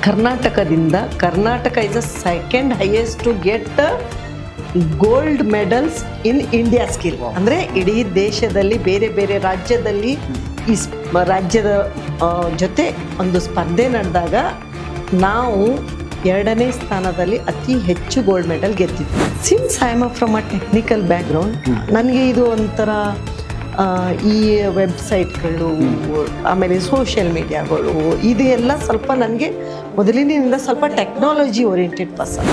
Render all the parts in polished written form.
ಕರ್ನಾಟಕದಿಂದ Karnataka is a second highest to get gold medals in India skill. ಅಂದರೆ ಇಡೀ ದೇಶದಲ್ಲಿ ಬೇರೆ ಬೇರೆ ರಾಜ್ಯದಲ್ಲಿ ಈ ರಾಜ್ಯದ ಜೊತೆ ಒಂದು ಸ್ಪರ್ಧೆ ನಡೆದಾಗ ನಾವು 2ನೇ ಸ್ಥಾನದಲ್ಲಿ ಅತಿ ಹೆಚ್ಚು ಗೋಲ್ಡ್ ಮೆಡಲ್ ಗೆದ್ದಿದ್ವಿ. Since I am from a technical background, ನನಗೆ ಇದು ಒಂಥರ ಈ ವೆಬ್ಸೈಟ್ಗಳು ಆಮೇಲೆ ಸೋಷಿಯಲ್ ಮೀಡಿಯಾಗಳು ಇದು ಎಲ್ಲ ಸ್ವಲ್ಪ ನನಗೆ ಮೊದಲಿನಿಂದ ಸ್ವಲ್ಪ ಟೆಕ್ನಾಲಜಿ ಓರಿಯೆಂಟೆಡ್ ಪರ್ಸನ್.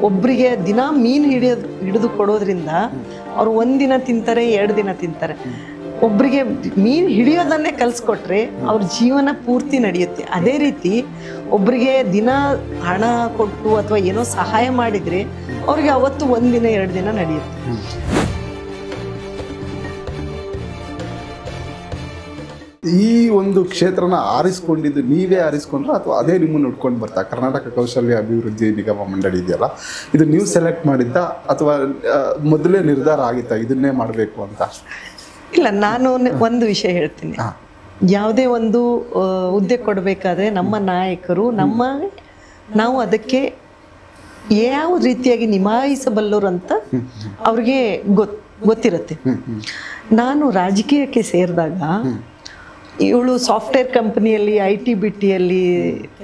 ಒಬ್ಬರಿಗೆ ದಿನ ಮೀನು ಹಿಡಿದು ಕೊಡೋದ್ರಿಂದ ಅವರು 1 ದಿನ ತಿಂತಾರೆ, 2 ದಿನ ತಿಂತಾರೆ. ಒಬ್ಬರಿಗೆ ಮೀನು ಹಿಡಿಯೋದನ್ನೇ ಕಲಿಸ್ಕೊಟ್ರೆ ಅವ್ರ ಜೀವನ ಪೂರ್ತಿ ನಡೆಯುತ್ತೆ. ಅದೇ ರೀತಿ ಒಬ್ಬರಿಗೆ ದಿನ ಹಣ ಕೊಟ್ಟು ಅಥವಾ ಏನೋ ಸಹಾಯ ಮಾಡಿದರೆ ಅವ್ರಿಗೆ ಅವತ್ತು 1 ದಿನ 2 ದಿನ ನಡೆಯುತ್ತೆ. ಈ ಒಂದು ಕ್ಷೇತ್ರನ ಆರಿಸ್ಕೊಂಡಿದ್ದು ನೀವೇ ಆರಿಸ್ಕೊಂಡ್ರೆ ಅಥವಾ ಅದೇ ನಿಮ್ಮನ್ನು ನೋಡ್ಕೊಂಡು ಬರ್ತಾ? ಕರ್ನಾಟಕ ಕೌಶಲ್ಯ ಅಭಿವೃದ್ಧಿ ನಿಗಮ ಮಂಡಳಿ ಇದೆಯಲ್ಲ, ಇದು ನೀವು ಸೆಲೆಕ್ಟ್ ಮಾಡಿದ್ದ ಅಥವಾ ಮೊದಲೇ ನಿರ್ಧಾರ ಆಗಿತ್ತಾ ಇದನ್ನೇ ಮಾಡಬೇಕು ಅಂತ? ಇಲ್ಲ, ನಾನು ಒಂದು ವಿಷಯ ಹೇಳ್ತೀನಿ. ಯಾವುದೇ ಒಂದು ಹುದ್ದೆ ಕೊಡಬೇಕಾದ್ರೆ ನಮ್ಮ ನಾಯಕರು ನಾವು ಅದಕ್ಕೆ ಯಾವ ರೀತಿಯಾಗಿ ನಿಭಾಯಿಸಬಲ್ಲರು ಅಂತ ಅವ್ರಿಗೆ ಗೊತ್ತಿರುತ್ತೆ. ನಾನು ರಾಜಕೀಯಕ್ಕೆ ಸೇರಿದಾಗ ಇವಳು ಸಾಫ್ಟ್ವೇರ್ ಕಂಪನಿಯಲ್ಲಿ IT BTಯಲ್ಲಿ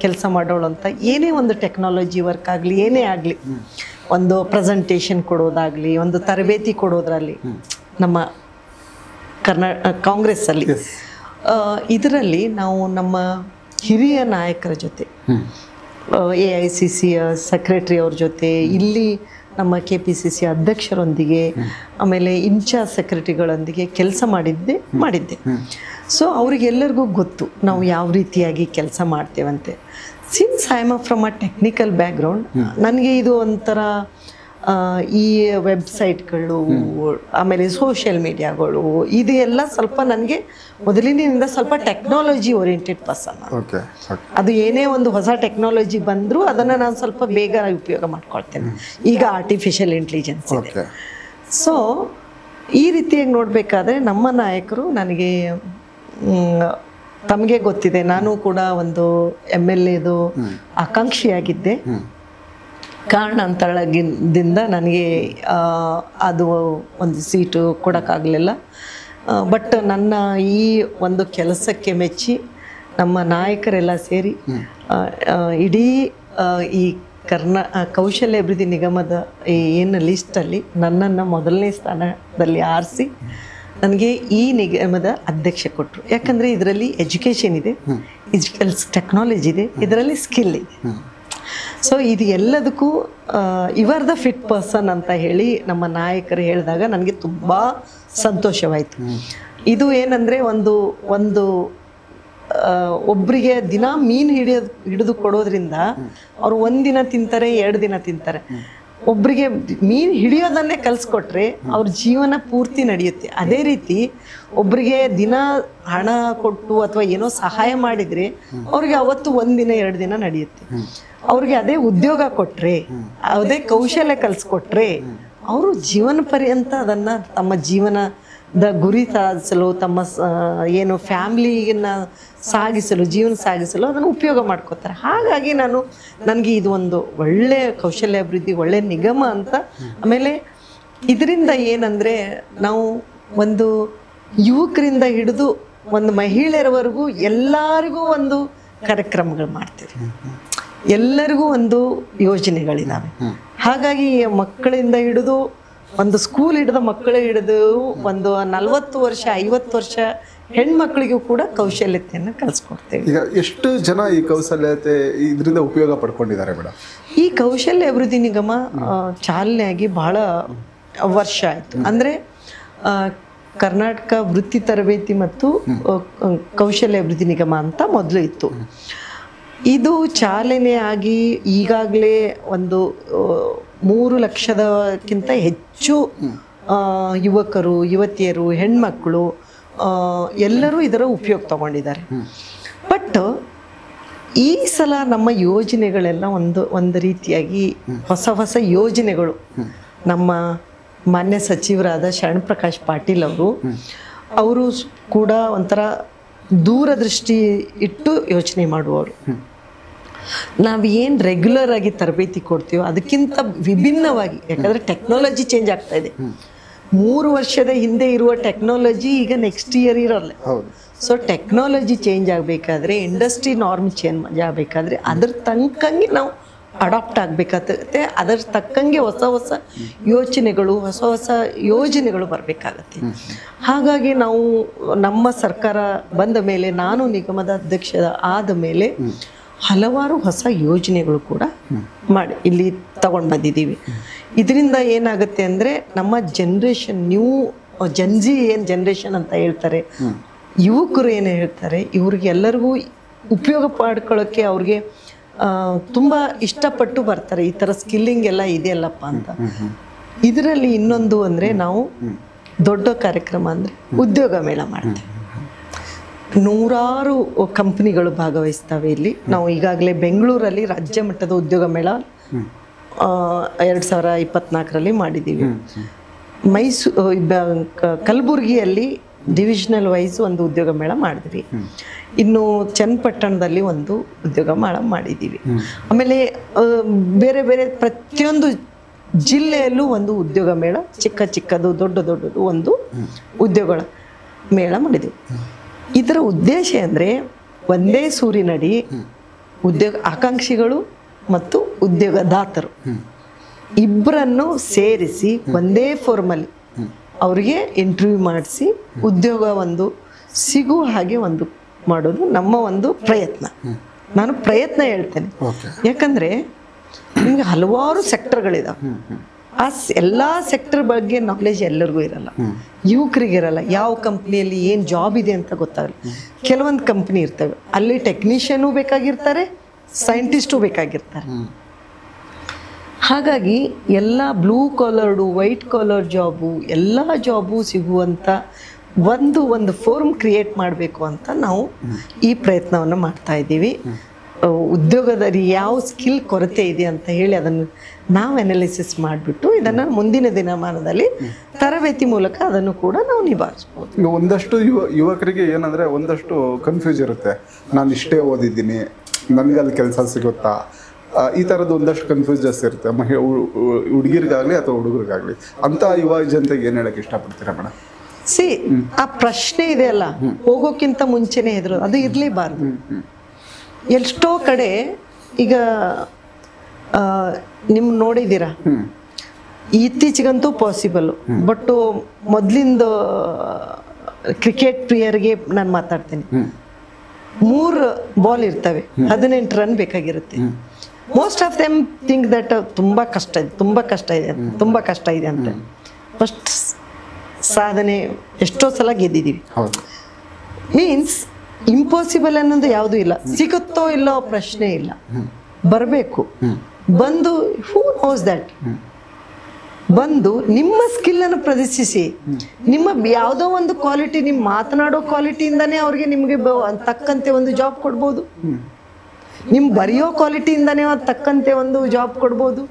ಕೆಲಸ ಮಾಡೋಳು ಅಂತ ಏನೇ ಒಂದು ಟೆಕ್ನಾಲಜಿ ವರ್ಕ್ ಆಗಲಿ ಏನೇ ಆಗಲಿ, ಒಂದು ಪ್ರೆಸೆಂಟೇಷನ್ ಕೊಡೋದಾಗಲಿ, ಒಂದು ತರಬೇತಿ ಕೊಡೋದ್ರಲ್ಲಿ ನಮ್ಮ ಕಾಂಗ್ರೆಸ್ಸಲ್ಲಿ ಇದರಲ್ಲಿ ನಾವು ನಮ್ಮ ಹಿರಿಯ ನಾಯಕರ ಜೊತೆ AICC ಸೆಕ್ರೆಟರಿ ಅವ್ರ ಜೊತೆ, ಇಲ್ಲಿ ನಮ್ಮ KPCC ಅಧ್ಯಕ್ಷರೊಂದಿಗೆ, ಆಮೇಲೆ ಇನ್ಚಾರ್ಜ್ ಸೆಕ್ರೆಟರಿಗಳೊಂದಿಗೆ ಕೆಲಸ ಮಾಡಿದ್ದೆ. ಸೊ ಅವರಿಗೆಲ್ಲರಿಗೂ ಗೊತ್ತು ನಾವು ಯಾವ ರೀತಿಯಾಗಿ ಕೆಲಸ ಮಾಡ್ತೇವಂತೆ. Since I am from a technical background, ನನಗೆ ಇದು ಒಂಥರ ಈ ವೆಬ್ಸೈಟ್ಗಳು ಆಮೇಲೆ ಸೋಷಿಯಲ್ ಮೀಡಿಯಾಗಳು ಇದು ಎಲ್ಲ ಸ್ವಲ್ಪ ನನಗೆ ಮೊದಲಿನಿಂದ ಸ್ವಲ್ಪ ಟೆಕ್ನಾಲಜಿ ಓರಿಯೆಂಟೆಡ್ ಪರ್ಸನ್. ಅದು ಏನೇ ಒಂದು ಹೊಸ ಟೆಕ್ನಾಲಜಿ ಬಂದರೂ ಅದನ್ನು ನಾನು ಸ್ವಲ್ಪ ಬೇಗ ಉಪಯೋಗ ಮಾಡ್ಕೊಳ್ತೇನೆ. ಈಗ ಆರ್ಟಿಫಿಷಿಯಲ್ ಇಂಟೆಲಿಜೆನ್ಸ್ ಇದೆ. ಸೊ ಈ ರೀತಿಯಾಗಿ ನೋಡಬೇಕಾದ್ರೆ ನಮ್ಮ ನಾಯಕರು ನನಗೆ ತಮಗೆ ಗೊತ್ತಿದೆ, ನಾನು ಕೂಡ ಒಂದು MLAದು ಆಕಾಂಕ್ಷಿಯಾಗಿದ್ದೆ. ಕಾರಣಾಂತರದಿಂದ ನನಗೆ ಅದು ಒಂದು ಸೀಟು ಕೊಡೋಕ್ಕಾಗಲಿಲ್ಲ. ಬಟ್ ನನ್ನ ಈ ಒಂದು ಕೆಲಸಕ್ಕೆ ಮೆಚ್ಚಿ ನಮ್ಮ ನಾಯಕರೆಲ್ಲ ಸೇರಿ ಇಡೀ ಈ ಕೌಶಲ್ಯ ಅಭಿವೃದ್ಧಿ ನಿಗಮದ ಏನು ಲಿಸ್ಟಲ್ಲಿ ನನ್ನನ್ನು 1ನೇ ಸ್ಥಾನದಲ್ಲಿ ಆರಿಸಿ ನನಗೆ ಈ ನಿಗಮದ ಅಧ್ಯಕ್ಷ ಕೊಟ್ಟರು. ಯಾಕಂದರೆ ಇದರಲ್ಲಿ ಎಜುಕೇಷನ್ ಇದೆ, ಟೆಕ್ನಾಲಜಿ ಇದೆ, ಇದರಲ್ಲಿ ಸ್ಕಿಲ್ ಇದೆ. ಸೊ ಇದು ಎಲ್ಲದಕ್ಕೂ ಇವರ್ ದ ಫಿಟ್ ಪರ್ಸನ್ ಅಂತ ಹೇಳಿ ನಮ್ಮ ನಾಯಕರು ಹೇಳಿದಾಗ ನನಗೆ ತುಂಬ ಸಂತೋಷವಾಯಿತು. ಇದು ಏನಂದರೆ ಒಂದು ಒಬ್ಬರಿಗೆ ದಿನ ಮೀನು ಹಿಡಿದು ಕೊಡೋದ್ರಿಂದ ಅವರು 1 ದಿನ ತಿಂತಾರೆ, 2 ದಿನ ತಿಂತಾರೆ. ಒಬ್ಬರಿಗೆ ಮೀನು ಹಿಡಿಯೋದನ್ನೇ ಕಲಿಸ್ಕೊಟ್ರೆ ಅವ್ರ ಜೀವನ ಪೂರ್ತಿ ನಡೆಯುತ್ತೆ. ಅದೇ ರೀತಿ ಒಬ್ಬರಿಗೆ ದಿನ ಹಣ ಕೊಟ್ಟು ಅಥವಾ ಏನೋ ಸಹಾಯ ಮಾಡಿದರೆ ಅವ್ರಿಗೆ ಅವತ್ತು 1 ದಿನ 2 ದಿನ ನಡೆಯುತ್ತೆ. ಅವ್ರಿಗೆ ಅದೇ ಉದ್ಯೋಗ ಕೊಟ್ಟರೆ, ಅದೇ ಕೌಶಲ್ಯ ಕಲಿಸ್ಕೊಟ್ರೆ ಅವರು ಜೀವನ ಪರ್ಯಂತ ಅದನ್ನು ತಮ್ಮ ಜೀವನದ ಗುರಿ ಸಾಧಿಸಲು, ತಮ್ಮ ಏನು ಫ್ಯಾಮ್ಲಿಯನ್ನು ಜೀವನ ಸಾಗಿಸಲು ಅದನ್ನು ಉಪಯೋಗ ಮಾಡ್ಕೋತಾರೆ. ಹಾಗಾಗಿ ನನಗೆ ಇದು ಒಂದು ಒಳ್ಳೆಯ ಕೌಶಲ್ಯ ಅಭಿವೃದ್ಧಿ ಒಳ್ಳೆಯ ನಿಗಮ ಅಂತ. ಆಮೇಲೆ ಇದರಿಂದ ಏನಂದರೆ ನಾವು ಒಂದು ಯುವಕರಿಂದ ಹಿಡಿದು ಒಂದು ಮಹಿಳೆಯರವರೆಗೂ ಎಲ್ಲರಿಗೂ ಒಂದು ಕಾರ್ಯಕ್ರಮಗಳು ಮಾಡ್ತೀವಿ, ಎಲ್ಲರಿಗೂ ಒಂದು ಯೋಜನೆಗಳಿದ್ದಾವೆ. ಹಾಗಾಗಿ ಮಕ್ಕಳಿಂದ ಹಿಡಿದು ಒಂದು ಸ್ಕೂಲ್ ಹಿಡಿದ ಮಕ್ಕಳು ಹಿಡಿದು ಒಂದು 40 ವರ್ಷ 50 ವರ್ಷ ಹೆಣ್ಮಕ್ಳಿಗೂ ಕೂಡ ಕೌಶಲ್ಯತೆಯನ್ನು ಕಲಿಸ್ಕೊಡ್ತೇವೆ. ಈಗ ಎಷ್ಟು ಜನ ಈ ಕೌಶಲ್ಯತೆ ಇದರಿಂದ ಉಪಯೋಗ ಪಡ್ಕೊಂಡಿದ್ದಾರೆ ಮೇಡಮ್? ಈ ಕೌಶಲ್ಯ ಅಭಿವೃದ್ಧಿ ನಿಗಮ ಚಾಲನೆಯಾಗಿ ಬಹಳ ವರ್ಷ ಆಯಿತು. ಅಂದರೆ ಕರ್ನಾಟಕ ವೃತ್ತಿ ತರಬೇತಿ ಮತ್ತು ಕೌಶಲ್ಯ ಅಭಿವೃದ್ಧಿ ನಿಗಮ ಅಂತ ಮೊದಲು ಇತ್ತು. ಇದು ಚಾಲನೆಯಾಗಿ ಈಗಾಗಲೇ ಒಂದು 3 ಲಕ್ಷದಕ್ಕಿಂತ ಹೆಚ್ಚು ಯುವಕರು, ಯುವತಿಯರು, ಹೆಣ್ಮಕ್ಕಳು ಎಲ್ಲರೂ ಇದರ ಉಪಯೋಗ ತಗೊಂಡಿದ್ದಾರೆ. ಬಟ್ ಈ ಸಲ ನಮ್ಮ ಯೋಜನೆಗಳೆಲ್ಲ ಒಂದು ರೀತಿಯಾಗಿ ಹೊಸ ಯೋಜನೆಗಳು ನಮ್ಮ ಮಾನ್ಯ ಸಚಿವರಾದ ಶರಣಪ್ರಕಾಶ್ ಪಾಟೀಲ್ ಅವರು ಕೂಡ ಒಂಥರ ದೂರದೃಷ್ಟಿ ಇಟ್ಟು ಯೋಚನೆ ಮಾಡುವವರು. ನಾವು ಏನು ರೆಗ್ಯುಲರ್ ಆಗಿ ತರಬೇತಿ ಕೊಡ್ತೀವೋ ಅದಕ್ಕಿಂತ ವಿಭಿನ್ನವಾಗಿ, ಯಾಕಂದರೆ ಟೆಕ್ನಾಲಜಿ ಚೇಂಜ್ ಆಗ್ತಾ ಇದೆ. 3 ವರ್ಷದ ಹಿಂದೆ ಇರುವ ಟೆಕ್ನಾಲಜಿ ಈಗ ನೆಕ್ಸ್ಟ್ ಇಯರ್ ಇರೋಲ್ಲ. ಸೊ ಟೆಕ್ನಾಲಜಿ ಚೇಂಜ್ ಆಗಬೇಕಾದ್ರೆ, ಇಂಡಸ್ಟ್ರಿ ನಾರ್ಮ್ ಚೇಂಜ್ ಆಗಬೇಕಾದ್ರೆ ಅದ್ರ ತಕ್ಕಂಗೆ ನಾವು ಅಡಾಪ್ಟ್ ಆಗಬೇಕಾಗತ್ತೆ. ಅದರ ತಕ್ಕಂಗೆ ಹೊಸ ಹೊಸ ಯೋಜನೆಗಳು ಬರಬೇಕಾಗತ್ತೆ. ಹಾಗಾಗಿ ನಾವು ನಮ್ಮ ಸರ್ಕಾರ ಬಂದ ಮೇಲೆ, ನಾನು ನಿಗಮದ ಅಧ್ಯಕ್ಷ ಆದ ಮೇಲೆ ಹಲವಾರು ಹೊಸ ಯೋಜನೆಗಳು ಕೂಡ ಮಾಡಿ ಇಲ್ಲಿ ತಗೊಂಡು ಬಂದಿದ್ದೀವಿ. ಇದರಿಂದ ಏನಾಗುತ್ತೆ ಅಂದರೆ ನಮ್ಮ ಜನ್ರೇಷನ್, ಜನ್ಜಿ ಏನು ಜನ್ರೇಷನ್ ಅಂತ ಹೇಳ್ತಾರೆ, ಯುವಕರು ಏನು ಹೇಳ್ತಾರೆ, ಇವ್ರಿಗೆಲ್ಲರಿಗೂ ಉಪಯೋಗ ಪಡ್ಕೊಳ್ಳೋಕ್ಕೆ ಅವ್ರಿಗೆ ತುಂಬ ಇಷ್ಟಪಟ್ಟು ಬರ್ತಾರೆ. ಈ ಥರ ಸ್ಕಿಲ್ಲಿಂಗ್ ಎಲ್ಲ ಇದೆಯಲ್ಲಪ್ಪ ಅಂತ. ಇದರಲ್ಲಿ ಇನ್ನೊಂದು ಅಂದರೆ ನಾವು ದೊಡ್ಡ ಕಾರ್ಯಕ್ರಮ ಅಂದರೆ ಉದ್ಯೋಗ ಮೇಳ ಮಾಡ್ತೇವೆ. 100 ಕಂಪ್ನಿಗಳು ಭಾಗವಹಿಸ್ತವೆ ಇಲ್ಲಿ. ನಾವು ಈಗಾಗಲೇ ಬೆಂಗಳೂರಲ್ಲಿ ರಾಜ್ಯ ಮಟ್ಟದ ಉದ್ಯೋಗ ಮೇಳ 2024ರಲ್ಲಿ ಮಾಡಿದ್ದೀವಿ. ಕಲಬುರಗಿಯಲ್ಲಿ ಡಿವಿಷನಲ್ ವೈಸ್ ಒಂದು ಉದ್ಯೋಗ ಮೇಳ ಮಾಡಿದ್ವಿ. ಇನ್ನು ಚನ್ನಪಟ್ಟಣದಲ್ಲಿ ಒಂದು ಉದ್ಯೋಗ ಮೇಳ ಮಾಡಿದ್ದೀವಿ. ಆಮೇಲೆ ಬೇರೆ ಬೇರೆ ಪ್ರತಿಯೊಂದು ಜಿಲ್ಲೆಯಲ್ಲೂ ಒಂದು ಉದ್ಯೋಗ ಮೇಳ, ಚಿಕ್ಕದು ದೊಡ್ಡದು ಒಂದು ಉದ್ಯೋಗ ಮೇಳ ಮಾಡಿದ್ದೀವಿ. ಇದರ ಉದ್ದೇಶ ಅಂದರೆ ಒಂದೇ ಸೂರಿನಡಿ ಉದ್ಯೋಗ ಆಕಾಂಕ್ಷಿಗಳು ಮತ್ತು ಉದ್ಯೋಗದಾತರು ಇಬ್ಬರನ್ನು ಸೇರಿಸಿ ಒಂದೇ ಫೋರ್ಮಲ್ಲಿ ಅವರಿಗೆ ಇಂಟರ್ವ್ಯೂ ಮಾಡಿಸಿ ಉದ್ಯೋಗ ಒಂದು ಸಿಗುವ ಹಾಗೆ ಒಂದು ಮಾಡೋದು ನಮ್ಮ ಒಂದು ಪ್ರಯತ್ನ. ನಾನು ಪ್ರಯತ್ನ ಹೇಳ್ತೇನೆ, ಯಾಕಂದರೆ ನಿಮಗೆ ಹಲವಾರು ಸೆಕ್ಟರ್ಗಳಿದಾವೆ. ಆ ಎಲ್ಲ ಸೆಕ್ಟರ್ ಬಗ್ಗೆ ನಾಲೆಜ್ ಎಲ್ಲರಿಗೂ ಇರಲ್ಲ, ಯುವಕರಿಗಿರಲ್ಲ. ಯಾವ ಕಂಪ್ನಿಯಲ್ಲಿ ಏನು ಜಾಬ್ ಇದೆ ಅಂತ ಗೊತ್ತಾಗಲ್ಲ. ಕೆಲವೊಂದು ಕಂಪ್ನಿ ಇರ್ತವೆ, ಅಲ್ಲಿ ಟೆಕ್ನಿಷಿಯನು ಬೇಕಾಗಿರ್ತಾರೆ, ಸೈಂಟಿಸ್ಟು ಬೇಕಾಗಿರ್ತಾರೆ. ಹಾಗಾಗಿ ಎಲ್ಲ ಬ್ಲೂ ಕಾಲರ್ಡು, ವೈಟ್ ಕಾಲರ್ ಜಾಬು, ಎಲ್ಲ ಜಾಬು ಸಿಗುವಂಥ ಒಂದು ಫೋರಮ್ ಕ್ರಿಯೇಟ್ ಮಾಡಬೇಕು ಅಂತ ನಾವು ಈ ಪ್ರಯತ್ನವನ್ನು ಮಾಡ್ತಾ ಇದ್ದೀವಿ. ಉದ್ಯೋಗದಲ್ಲಿ ಯಾವ ಸ್ಕಿಲ್ ಕೊರತೆ ಇದೆ ಅಂತ ಹೇಳಿ ಅದನ್ನು ನಾವು ಅನಾಲಿಸಿಸ್ ಮಾಡಿಬಿಟ್ಟು ಇದನ್ನು ಮುಂದಿನ ದಿನಮಾನದಲ್ಲಿ ತರಬೇತಿ ಮೂಲಕ ಅದನ್ನು ಕೂಡ ನಾವು ನಿಭಾಯಿಸ್ಬೋದು. ಒಂದಷ್ಟು ಯುವಕರಿಗೆ ಏನಂದರೆ ಒಂದಷ್ಟು ಕನ್ಫ್ಯೂಸ್ ಇರುತ್ತೆ. ನಾನು ಇಷ್ಟೇ ಓದಿದ್ದೀನಿ, ನನಗೆ ಅಲ್ಲಿ ಕೆಲಸ ಸಿಗುತ್ತಾ, ಈ ಥರದ್ದು ಒಂದಷ್ಟು ಕನ್ಫ್ಯೂಸಸ್ ಇರುತ್ತೆ ಹುಡುಗಿರಿಗಾಗಲಿ ಅಥವಾ ಹುಡುಗರಿಗಾಗಲಿ. ಅಂತ ಯುವ ಜನತೆಗೆ ಏನು ಹೇಳೋಕ್ಕೆ ಇಷ್ಟಪಡ್ತೀರಾ ಮೇಡಮ್? ಆ ಪ್ರಶ್ನೆ ಇದೆಯಲ್ಲ, ಹೋಗೋಕ್ಕಿಂತ ಮುಂಚೆನೇ ಹೆದರು, ಅದು ಇರಲೇಬಾರ್ದು. ಎಷ್ಟೋ ಕಡೆ ಈಗ ನಿಮ್ಮ ನೋಡಿದ್ದೀರಾ, ಇತ್ತೀಚೆಗಂತೂ ಪಾಸಿಬಲ್, ಬಟ್ ಮೊದಲಿಂದ ಕ್ರಿಕೆಟ್ ಪ್ಲೇಯರ್ಗೆ ನಾನು ಮಾತಾಡ್ತೀನಿ, 3 ಬಾಲ್ ಇರ್ತವೆ, 18 ರನ್ ಬೇಕಾಗಿರುತ್ತೆ. Most of them think that ತುಂಬ ಕಷ್ಟ ಇದೆ ಅಂತ. ಫಸ್ಟ್ ಸಾಧನೆ ಎಷ್ಟೋ ಸಲ ಗೆದ್ದಿದ್ದೀವಿ. ಮೀನ್ಸ್ ಇಂಪಾಸಿಬಲ್ ಅನ್ನೋದು ಯಾವುದೂ ಇಲ್ಲ, ಸಿಗುತ್ತೋ ಇಲ್ಲೋ ಪ್ರಶ್ನೆ ಇಲ್ಲ, ಬರಬೇಕು. ಬಂದು ಹೂ ನೋಸ್ ದ್ಯಾಟ್, ಬಂದು ನಿಮ್ಮ ಸ್ಕಿಲ್ಲನ್ನು ಪ್ರದರ್ಶಿಸಿ. ನಿಮ್ಮ ಯಾವುದೋ ಒಂದು ಕ್ವಾಲಿಟಿ, ನಿಮ್ಮ ಮಾತನಾಡೋ ಕ್ವಾಲಿಟಿಯಿಂದನೇ ಅವ್ರಿಗೆ ನಿಮಗೆ ತಕ್ಕಂತೆ ಒಂದು ಜಾಬ್ ಕೊಡ್ಬೋದು. ನಿಮ್ಮ ಬರೆಯೋ ಕ್ವಾಲಿಟಿಯಿಂದನೇ ತಕ್ಕಂತೆ ಒಂದು ಜಾಬ್ ಕೊಡ್ಬೋದು.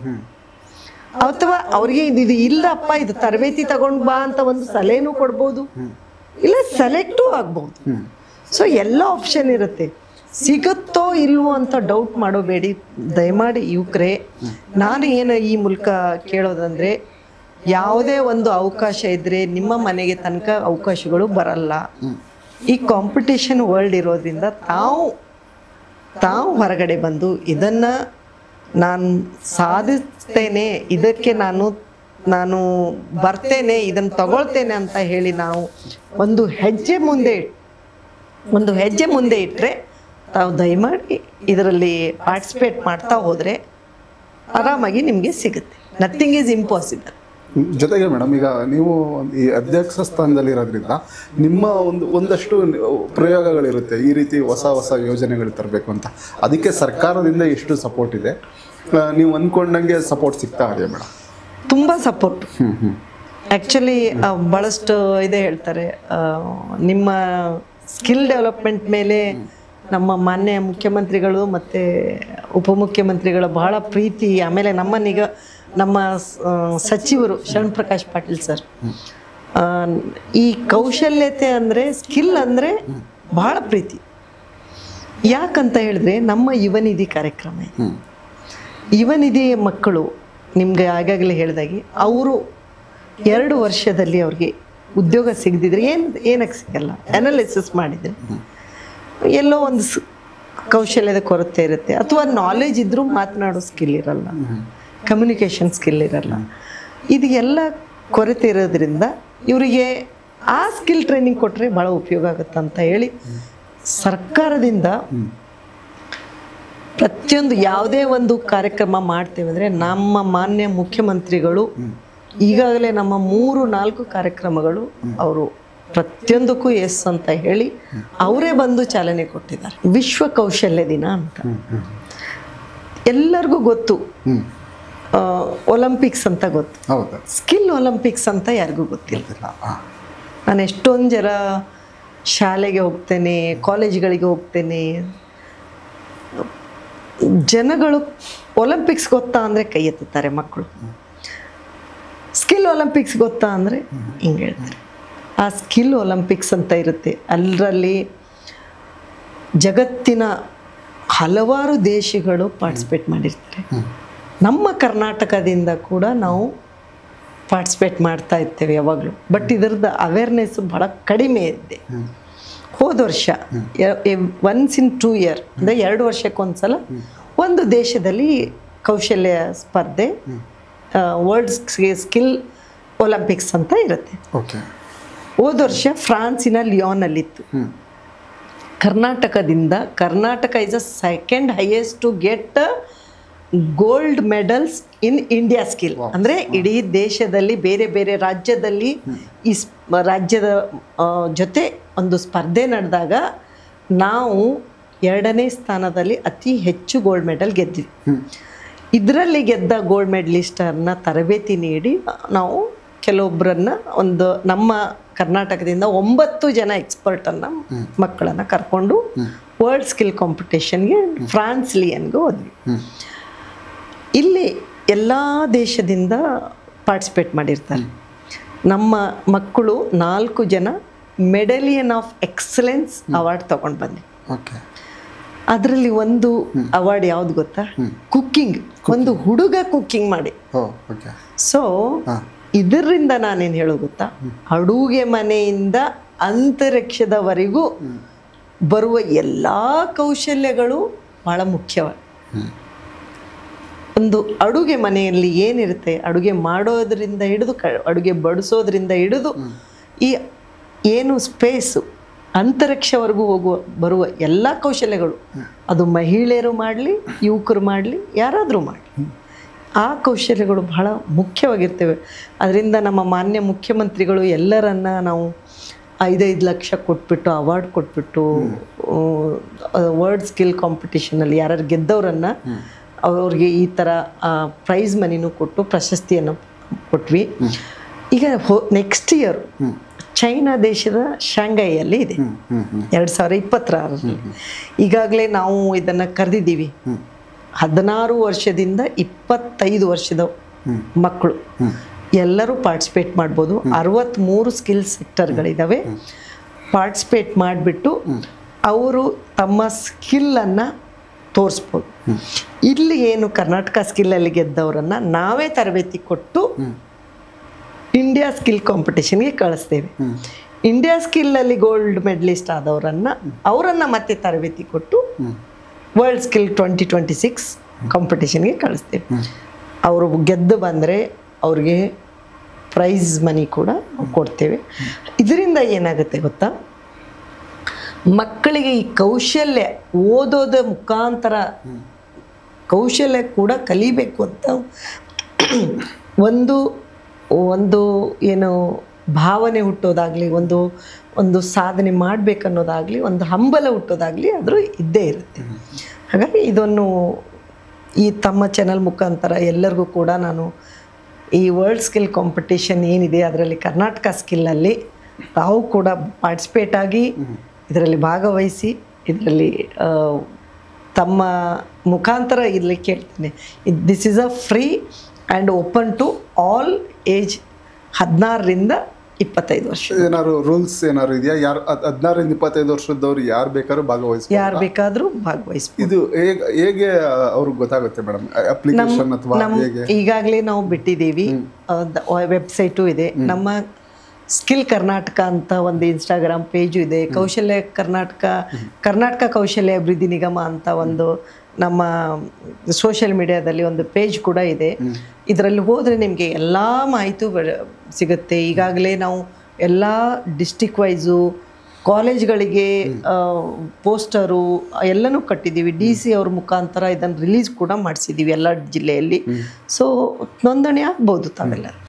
ಅಥವಾ ಅವ್ರಿಗೆ ಇದು ಇಲ್ಲಪ್ಪ, ಇದು ತರಬೇತಿ ತಗೊಂಡು ಬಾ ಅಂತ ಒಂದು ಸಲಹೆನೂ ಕೊಡ್ಬೋದು, ಇಲ್ಲ ಸೆಲೆಕ್ಟೂ ಆಗ್ಬೋದು. ಸೊ ಎಲ್ಲ ಆಪ್ಷನ್ ಇರುತ್ತೆ. ಸಿಗುತ್ತೋ ಇಲ್ವೋ ಅಂತ ಡೌಟ್ ಮಾಡೋಬೇಡಿ ದಯಮಾಡಿ ಯುವಕರೇ. ನಾನು ಏನು ಈ ಮೂಲಕ ಕೇಳೋದಂದರೆ, ಯಾವುದೇ ಒಂದು ಅವಕಾಶ ಇದ್ದರೆ ನಿಮ್ಮ ಮನೆಗೆ ತನಕ ಅವಕಾಶಗಳು ಬರಲ್ಲ. ಈ ಕಾಂಪಿಟೇಷನ್ ವರ್ಲ್ಡ್ ಇರೋದ್ರಿಂದ ತಾವು ಹೊರಗಡೆ ಬಂದು ಇದನ್ನು ನಾನು ಸಾಧಿಸ್ತೇನೆ, ಇದಕ್ಕೆ ನಾನು ಬರ್ತೇನೆ, ಇದನ್ನು ತಗೊಳ್ತೇನೆ ಅಂತ ಹೇಳಿ ನಾವು ಒಂದು ಹೆಜ್ಜೆ ಮುಂದೆ ಇಟ್ಟರೆ, ತಾವು ದಯಮಾಡಿ ಇದರಲ್ಲಿ ಪಾರ್ಟಿಸಿಪೇಟ್ ಮಾಡ್ತಾ ಹೋದರೆ ಆರಾಮಾಗಿ ನಿಮಗೆ ಸಿಗುತ್ತೆ. Nothing is impossible. ಜೊತೆಗೆ ಮೇಡಮ್, ಈಗ ನೀವು ಈ ಅಧ್ಯಕ್ಷ ಸ್ಥಾನದಲ್ಲಿರೋದ್ರಿಂದ ನಿಮ್ಮ ಒಂದಷ್ಟು ಪ್ರಯೋಗಗಳಿರುತ್ತೆ, ಈ ರೀತಿ ಹೊಸ ಯೋಜನೆಗಳು ತರಬೇಕು ಅಂತ. ಅದಕ್ಕೆ ಸರ್ಕಾರದಿಂದ ಎಷ್ಟು ಸಪೋರ್ಟ್ ಇದೆ? ನೀವು ಅಂದ್ಕೊಂಡಂಗೆ ಸಪೋರ್ಟ್ ಸಿಗ್ತಾ ಇದೆಯಾ ಮೇಡಮ್? ತುಂಬ ಸಪೋರ್ಟ್. ಆ್ಯಕ್ಚುಲಿ ಭಾಳಷ್ಟು ಇದೆ ಹೇಳ್ತಾರೆ, ನಿಮ್ಮ ಸ್ಕಿಲ್ ಡೆವಲಪ್ಮೆಂಟ್ ಮೇಲೆ ನಮ್ಮ ಮಾನ್ಯ ಮುಖ್ಯಮಂತ್ರಿಗಳು ಮತ್ತು ಉಪಮುಖ್ಯಮಂತ್ರಿಗಳ ಬಹಳ ಪ್ರೀತಿ. ಆಮೇಲೆ ನಮ್ಮ ಸಚಿವರು ಶರಣ್ ಪ್ರಕಾಶ್ ಪಾಟೀಲ್ ಸರ್, ಈ ಕೌಶಲ್ಯತೆ ಅಂದರೆ, ಸ್ಕಿಲ್ ಅಂದರೆ ಬಹಳ ಪ್ರೀತಿ. ಯಾಕಂತ ಹೇಳಿದ್ರೆ ನಮ್ಮ ಯುವನಿಧಿ ಕಾರ್ಯಕ್ರಮ ಇದೆ. ಯುವನಿಧಿ ಮಕ್ಕಳು ನಿಮ್ಗೆ ಆಗಾಗಲೇ ಹೇಳಿದಾಗೆ ಅವರು 2 ವರ್ಷದಲ್ಲಿ ಅವ್ರಿಗೆ ಉದ್ಯೋಗ ಸಿಗದಿದ್ರೆ ಏನಕ್ಕೆ ಸಿಗಲ್ಲ, ಅನಾಲಿಸಿಸ್ ಮಾಡಿದರೆ ಎಲ್ಲೋ ಒಂದು ಕೌಶಲ್ಯದ ಕೊರತೆ ಇರುತ್ತೆ, ಅಥವಾ ನಾಲೆಜ್ ಇದ್ರೂ ಮಾತನಾಡೋ ಸ್ಕಿಲ್ ಇರಲ್ಲ, ಕಮ್ಯುನಿಕೇಷನ್ ಸ್ಕಿಲ್ ಇರಲ್ಲ. ಇದು ಎಲ್ಲ ಕೊರತೆ ಇರೋದ್ರಿಂದ ಇವರಿಗೆ ಆ ಸ್ಕಿಲ್ ಟ್ರೈನಿಂಗ್ ಕೊಟ್ಟರೆ ಭಾಳ ಉಪಯೋಗ ಆಗುತ್ತೆ ಅಂತ ಹೇಳಿ ಸರ್ಕಾರದಿಂದ ಪ್ರತಿಯೊಂದು ಯಾವುದೇ ಒಂದು ಕಾರ್ಯಕ್ರಮ ಮಾಡ್ತೇವೆ ಅಂದರೆ ನಮ್ಮ ಮಾನ್ಯ ಮುಖ್ಯಮಂತ್ರಿಗಳು ಈಗಾಗಲೇ ನಮ್ಮ 3-4 ಕಾರ್ಯಕ್ರಮಗಳು ಅವರು ಪ್ರತಿಯೊಂದಕ್ಕೂ ಎಸ್ ಅಂತ ಹೇಳಿ ಅವರೇ ಬಂದು ಚಾಲನೆ ಕೊಟ್ಟಿದ್ದಾರೆ. ವಿಶ್ವ ಕೌಶಲ್ಯ ದಿನ ಅಂತ ಎಲ್ಲರಿಗೂ ಗೊತ್ತು, ಒಲಿಂಪಿಕ್ಸ್ ಅಂತ ಗೊತ್ತು, ಸ್ಕಿಲ್ ಒಲಿಂಪಿಕ್ಸ್ ಅಂತ ಯಾರಿಗೂ ಗೊತ್ತಿಲ್ಲ. ನಾನು ಎಷ್ಟೊಂದು ಜನ ಶಾಲೆಗೆ ಹೋಗ್ತೇನೆ, ಕಾಲೇಜ್ಗಳಿಗೆ ಹೋಗ್ತೇನೆ, ಜನಗಳು ಒಲಿಂಪಿಕ್ಸ್ ಗೊತ್ತಾ ಅಂದರೆ ಕೈ ಎತ್ತುತ್ತಾರೆ ಮಕ್ಕಳು. ಸ್ಕಿಲ್ ಒಲಿಂಪಿಕ್ಸ್ ಗೊತ್ತಾ ಅಂದರೆ ಹಿಂಗೆ ಹೇಳ್ತಾರೆ. ಆ ಸ್ಕಿಲ್ ಒಲಿಂಪಿಕ್ಸ್ ಅಂತ ಇರುತ್ತೆ, ಅದರಲ್ಲಿ ಜಗತ್ತಿನ ಹಲವಾರು ದೇಶಗಳು ಪಾರ್ಟಿಸಿಪೇಟ್ ಮಾಡಿರ್ತಾರೆ. ನಮ್ಮ ಕರ್ನಾಟಕದಿಂದ ಕೂಡ ನಾವು ಪಾರ್ಟಿಸಿಪೇಟ್ ಮಾಡ್ತಾ ಇರ್ತೇವೆ ಯಾವಾಗಲೂ. ಬಟ್ ಇದರದ್ದು ಅವೇರ್ನೆಸ್ ಭಾಳ ಕಡಿಮೆ ಇದೆ. ಹೋದ ವರ್ಷ ಒನ್ಸ್ ಇನ್ 2 ಇಯರ್ ಅಂದರೆ 2 ವರ್ಷಕ್ಕೊಂದ್ಸಲ ಒಂದು ದೇಶದಲ್ಲಿ ಕೌಶಲ್ಯ ಸ್ಪರ್ಧೆ, ವರ್ಲ್ಡ್ ಸ್ಕಿಲ್ ಒಲಿಂಪಿಕ್ಸ್ ಅಂತ ಇರುತ್ತೆ. ಹೋದ ವರ್ಷ ಫ್ರಾನ್ಸಿನ ಲಿಯೋನಲ್ಲಿತ್ತು. Karnataka is a second highest to get gold medals in India skill. ಅಂದರೆ ಇಡೀ ದೇಶದಲ್ಲಿ ಬೇರೆ ಬೇರೆ ರಾಜ್ಯದಲ್ಲಿ ಈ ರಾಜ್ಯದ ಜೊತೆ ಒಂದು ಸ್ಪರ್ಧೆ ನಡೆದಾಗ ನಾವು 2ನೇ ಸ್ಥಾನದಲ್ಲಿ ಅತಿ ಹೆಚ್ಚು ಗೋಲ್ಡ್ ಮೆಡಲ್ ಗೆದ್ದಿದ್ವಿ. ಇದರಲ್ಲಿ ಗೆದ್ದ ಗೋಲ್ಡ್ ಮೆಡಲಿಸ್ಟರ್ನ ತರಬೇತಿ ನೀಡಿ ನಾವು ಕೆಲವೊಬ್ಬರನ್ನ ಒಂದು ನಮ್ಮ ಕರ್ನಾಟಕದಿಂದ 9 ಜನ ಎಕ್ಸ್ಪರ್ಟನ್ನು ಮಕ್ಕಳನ್ನು ಕರ್ಕೊಂಡು ವರ್ಲ್ಡ್ ಸ್ಕಿಲ್ ಕಾಂಪಿಟೇಷನ್ಗೆ ಫ್ರಾನ್ಸ್ ಲಿಯನ್ಗೆ ಹೋದ್ವಿ. ಇಲ್ಲಿ ಎಲ್ಲ ದೇಶದಿಂದ ಪಾರ್ಟಿಸಿಪೇಟ್ ಮಾಡಿರ್ತಾರೆ. ನಮ್ಮ ಮಕ್ಕಳು 4 ಜನ ಮೆಡಲಿಯನ್ ಆಫ್ ಎಕ್ಸಲೆನ್ಸ್ ಅವಾರ್ಡ್ ತಗೊಂಡು ಬಂದ್ವಿ. ಅದರಲ್ಲಿ ಒಂದು ಅವಾರ್ಡ್ ಯಾವ್ದು ಗೊತ್ತಾ? ಕುಕ್ಕಿಂಗ್. ಒಂದು ಹುಡುಗ ಕುಕ್ಕಿಂಗ್ ಮಾಡಿ. ಸೊ ಇದರಿಂದ ನಾನೇನು ಹೇಳೋದು ಗೊತ್ತಾ, ಅಡುಗೆ ಮನೆಯಿಂದ ಅಂತರಿಕ್ಷದವರೆಗೂ ಬರುವ ಎಲ್ಲ ಕೌಶಲ್ಯಗಳು ಬಹಳ ಮುಖ್ಯವಾಗಿ. ಒಂದು ಅಡುಗೆ ಮನೆಯಲ್ಲಿ ಏನಿರುತ್ತೆ, ಅಡುಗೆ ಮಾಡೋದ್ರಿಂದ ಹಿಡಿದು ಅಡುಗೆ ಬಡಿಸೋದ್ರಿಂದ ಹಿಡಿದು ಈ ಏನು ಸ್ಪೇಸು ಅಂತರಿಕ್ಷವರೆಗೂ ಬರುವ ಎಲ್ಲ ಕೌಶಲ್ಯಗಳು, ಅದು ಮಹಿಳೆಯರು ಮಾಡಲಿ, ಯುವಕರು ಮಾಡಲಿ, ಯಾರಾದರೂ ಮಾಡಲಿ, ಆ ಕೌಶಲ್ಯಗಳು ಬಹಳ ಮುಖ್ಯವಾಗಿರ್ತವೆ. ಅದರಿಂದ ನಮ್ಮ ಮಾನ್ಯ ಮುಖ್ಯಮಂತ್ರಿಗಳು ಎಲ್ಲರನ್ನ ನಾವು 5 ಲಕ್ಷ ಕೊಟ್ಬಿಟ್ಟು, ಅವಾರ್ಡ್ ಕೊಟ್ಬಿಟ್ಟು, ವರ್ಲ್ಡ್ ಸ್ಕಿಲ್ ಕಾಂಪಿಟೇಷನಲ್ಲಿ ಯಾರು ಗೆದ್ದವರನ್ನು ಅವ್ರಿಗೆ ಈ ಥರ ಪ್ರೈಸ್ ಮನಿನೂ ಕೊಟ್ಟು ಪ್ರಶಸ್ತಿಯನ್ನು ಕೊಟ್ವಿ. ಈಗ ನೆಕ್ಸ್ಟ್ ಇಯರ್ ಚೈನಾ ದೇಶದ ಶಾಂಘೈಯಲ್ಲಿ ಇದೆ 2026ರಲ್ಲಿ. ಈಗಾಗಲೇ ನಾವು ಇದನ್ನು ಕರೆದಿದ್ದೀವಿ. 16 ವರ್ಷದಿಂದ 25 ವರ್ಷದ ಮಕ್ಕಳು ಎಲ್ಲರೂ ಪಾರ್ಟಿಸಿಪೇಟ್ ಮಾಡ್ಬೋದು. 63 ಸ್ಕಿಲ್ ಸೆಕ್ಟರ್ಗಳಿದ್ದಾವೆ. ಪಾರ್ಟಿಸಿಪೇಟ್ ಮಾಡಿಬಿಟ್ಟು ಅವರು ತಮ್ಮ ಸ್ಕಿಲ್ಲನ್ನು ತೋರಿಸ್ಬೋದು. ಇಲ್ಲಿ ಏನು ಕರ್ನಾಟಕ ಸ್ಕಿಲ್ಲಲ್ಲಿ ಗೆದ್ದವರನ್ನು ನಾವೇ ತರಬೇತಿ ಕೊಟ್ಟು ಇಂಡಿಯಾ ಸ್ಕಿಲ್ ಕಾಂಪಿಟೇಷನ್ಗೆ ಕಳಿಸ್ತೇವೆ. ಇಂಡಿಯಾ ಸ್ಕಿಲ್ಲಲ್ಲಿ ಗೋಲ್ಡ್ ಮೆಡಲಿಸ್ಟ್ ಅವರನ್ನು ಮತ್ತೆ ತರಬೇತಿ ಕೊಟ್ಟು ವರ್ಲ್ಡ್ ಸ್ಕಿಲ್ 2026 ಕಾಂಪಿಟೇಷನ್ಗೆ ಕಳಿಸ್ತೇವೆ. ಅವರು ಗೆದ್ದು ಬಂದರೆ ಅವ್ರಿಗೆ ಪ್ರೈಸ್ ಮನಿ ಕೂಡ ಕೊಡ್ತೇವೆ. ಇದರಿಂದ ಏನಾಗುತ್ತೆ ಗೊತ್ತಾ, ಮಕ್ಕಳಿಗೆ ಈ ಕೌಶಲ್ಯ ಓದೋದ ಮುಖಾಂತರ ಕೌಶಲ್ಯ ಕೂಡ ಕಲಿಬೇಕು ಅಂತ ಒಂದು ಏನು ಭಾವನೆ ಹುಟ್ಟೋದಾಗಲಿ, ಒಂದು ಸಾಧನೆ ಮಾಡಬೇಕನ್ನೋದಾಗಲಿ, ಒಂದು ಹಂಬಲ ಹುಟ್ಟೋದಾಗಲಿ ಅದ್ರ ಇದ್ದೇ ಇರುತ್ತೆ. ಹಾಗಾಗಿ ಇದನ್ನು ಈ ತಮ್ಮ ಚಾನಲ್ ಮುಖಾಂತರ ಎಲ್ಲರಿಗೂ ಕೂಡ ನಾನು ಈ ವರ್ಲ್ಡ್ ಸ್ಕಿಲ್ ಕಾಂಪಿಟೇಷನ್ ಏನಿದೆ ಅದರಲ್ಲಿ ಕರ್ನಾಟಕ ಸ್ಕಿಲ್ಲಲ್ಲಿ ತಾವು ಕೂಡ ಪಾರ್ಟಿಸಿಪೇಟ್ ಆಗಿ ಇದರಲ್ಲಿ ಭಾಗವಹಿಸಿ ಇದರಲ್ಲಿ ತಮ್ಮ ಮುಖಾಂತರ ಇಲ್ಲಿ ಕೇಳ್ತೇನೆ. This is a free and open to all age 16ರಿಂದ 25 ವರ್ಷ. ಏನಾದ್ರು ರೂಲ್ಸ್ ಏನಾದ್ರು ಇದೆಯಾ? ಯಾರು 16 ಇಂದ 25 ವರ್ಷದವ್ರು ಯಾರು ಬೇಕಾದ್ರೂ ಭಾಗವಹಿಸ್ಬೋದು? ಯಾರು ಬೇಕಾದ್ರೂ ಭಾಗವಹಿಸ್ಬೋದು. ಇದು ಹೇಗೆ ಅವ್ರಿಗೆ ಗೊತ್ತಾಗುತ್ತೆ ಮೇಡಮ್? ಅಪ್ಲಿಕೇಶನ್ ಅಥವಾ ಹೇಗೆ? ಈಗಾಗಲೇ ನಾವು ಬಿಟ್ಟಿದ್ದೀವಿ, ವೆಬ್ಸೈಟು ಇದೆ, ನಮ್ಮ ಸ್ಕಿಲ್ ಕರ್ನಾಟಕ ಅಂತ ಒಂದು ಇನ್ಸ್ಟಾಗ್ರಾಮ್ ಪೇಜು ಇದೆ, ಕೌಶಲ್ಯ ಕರ್ನಾಟಕ ಕೌಶಲ್ಯ ಅಭಿವೃದ್ಧಿ ನಿಗಮ ಅಂತ ಒಂದು ನಮ್ಮ ಸೋಷಿಯಲ್ ಮೀಡಿಯಾದಲ್ಲಿ ಒಂದು ಪೇಜ್ ಕೂಡ ಇದೆ. ಇದರಲ್ಲಿ ಹೋದರೆ ನಿಮಗೆ ಎಲ್ಲ ಮಾಹಿತಿ ಸಿಗುತ್ತೆ. ಈಗಾಗಲೇ ನಾವು ಎಲ್ಲ ಡಿಸ್ಟಿಕ್ ವೈಸು ಕಾಲೇಜ್ಗಳಿಗೆ ಪೋಸ್ಟರು ಎಲ್ಲನೂ ಕಟ್ಟಿದ್ದೀವಿ. DC ಅವ್ರ ಮುಖಾಂತರ ಇದನ್ನು ರಿಲೀಸ್ ಕೂಡ ಮಾಡಿಸಿದ್ದೀವಿ ಎಲ್ಲ ಜಿಲ್ಲೆಯಲ್ಲಿ. ಸೊ ನೋಂದಣಿ ಆಗ್ಬೋದು ತಾವೆಲ್ಲರೂ.